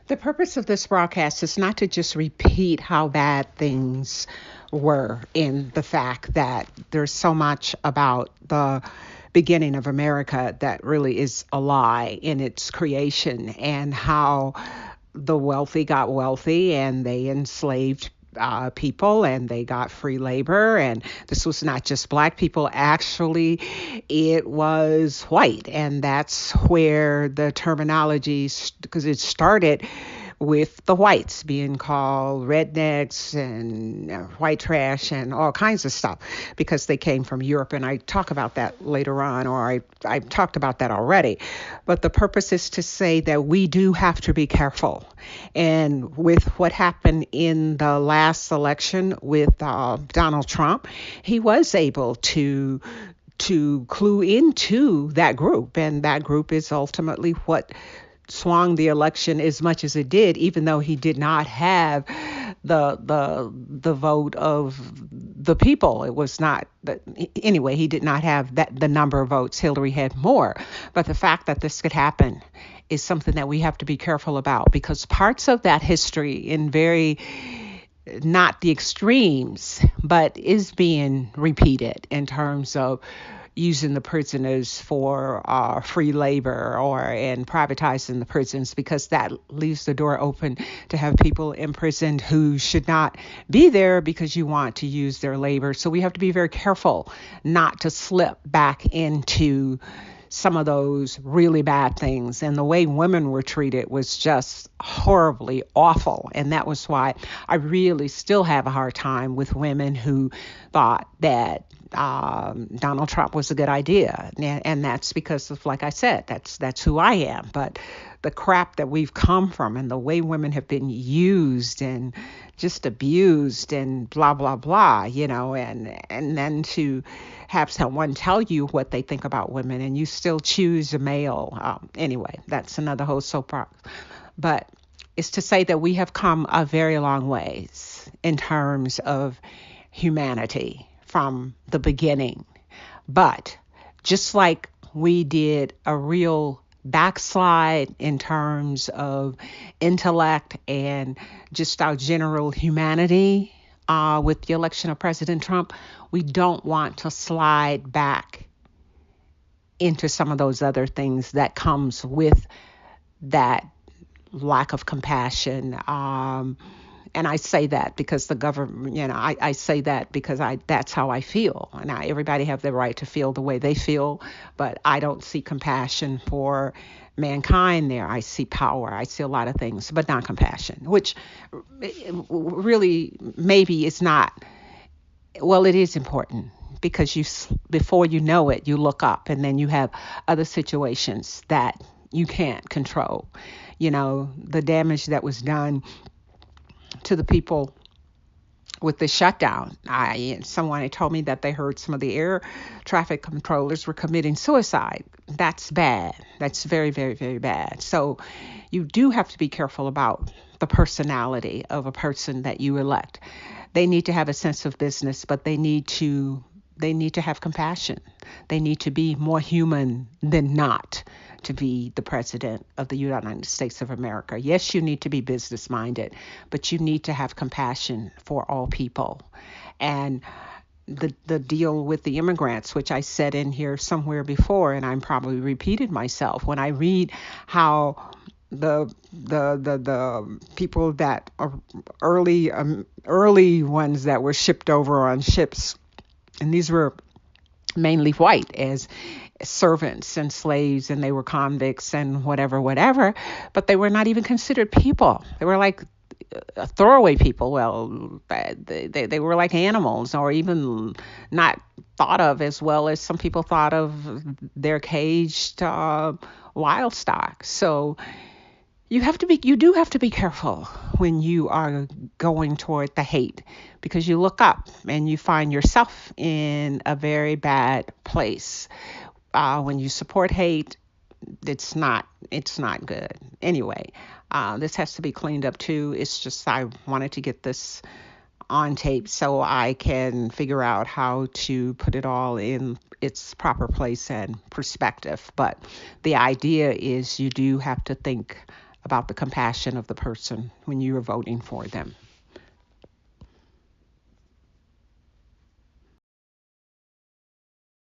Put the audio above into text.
The purpose of this broadcast is not to just repeat how bad things were, in the fact that there's so much about the beginning of America that really is a lie in its creation, and how the wealthy got wealthy and they enslaved people, and they got free labor. And this was not just black people, actually, it was white. And that's where the terminology, because it started with the whites being called rednecks and white trash and all kinds of stuff, because they came from Europe. And I talk about that later on, or I talked about that already. But the purpose is to say that we do have to be careful. And with what happened in the last election with Donald Trump, he was able to clue into that group, and that group is ultimately what swung the election as much as it did, even though he did not have the vote of the people. It was not that, anyway, he did not have that the number of votes. Hillary had more. But the fact that this could happen is something that we have to be careful about, because parts of that history, in very, not the extremes, but is being repeated in terms of using the prisoners for free labor, or and privatizing the prisons, because that leaves the door open to have people imprisoned who should not be there because you want to use their labor. So we have to be very careful not to slip back into some of those really bad things. And the way women were treated was just horribly awful. And that was why I really still have a hard time with women who thought that Donald Trump was a good idea. And that's because of, like I said, that's who I am. But the crap that we've come from, and the way women have been used and just abused and blah, blah, blah, and then to have someone tell you what they think about women and you still choose a male. Anyway, that's another whole soapbox. But it's to say that we have come a very long ways in terms of humanity from the beginning. But just like we did a real backslide in terms of intellect and just our general humanity with the election of President Trump, we don't want to slide back into some of those other things that comes with that lack of compassion. And I say that because the government, I say that because that's how I feel. And everybody have the right to feel the way they feel, but I don't see compassion for mankind there. I see power. I see a lot of things, but not compassion, which really maybe is not, well, it is important, because before you know it, you look up and then you have other situations that you can't control. The damage that was done to the people with the shutdown. Someone had told me that they heard some of the air traffic controllers were committing suicide. That's bad. That's very, very, very bad. So you do have to be careful about the personality of a person that you elect. They need to have a sense of business, but they need to have compassion. They need to be more human than not to be the president of the United States of America. Yes, you need to be business minded, but you need to have compassion for all people. And the deal with the immigrants, which I said in here somewhere before, and I'm probably repeated myself, when I read how the people that are early ones that were shipped over on ships, and these were mainly white, as servants and slaves, and they were convicts and whatever, but they were not even considered people. They were like throwaway people. Well, they were like animals, or even not thought of as well as some people thought of their caged wild stock. So you do have to be careful when you are going toward the hate, because you look up and you find yourself in a very bad place. When you support hate, it's not good. Anyway, this has to be cleaned up too. It's just, I wanted to get this on tape so I can figure out how to put it all in its proper place and perspective. But the idea is, you do have to think about the compassion of the person when you are voting for them.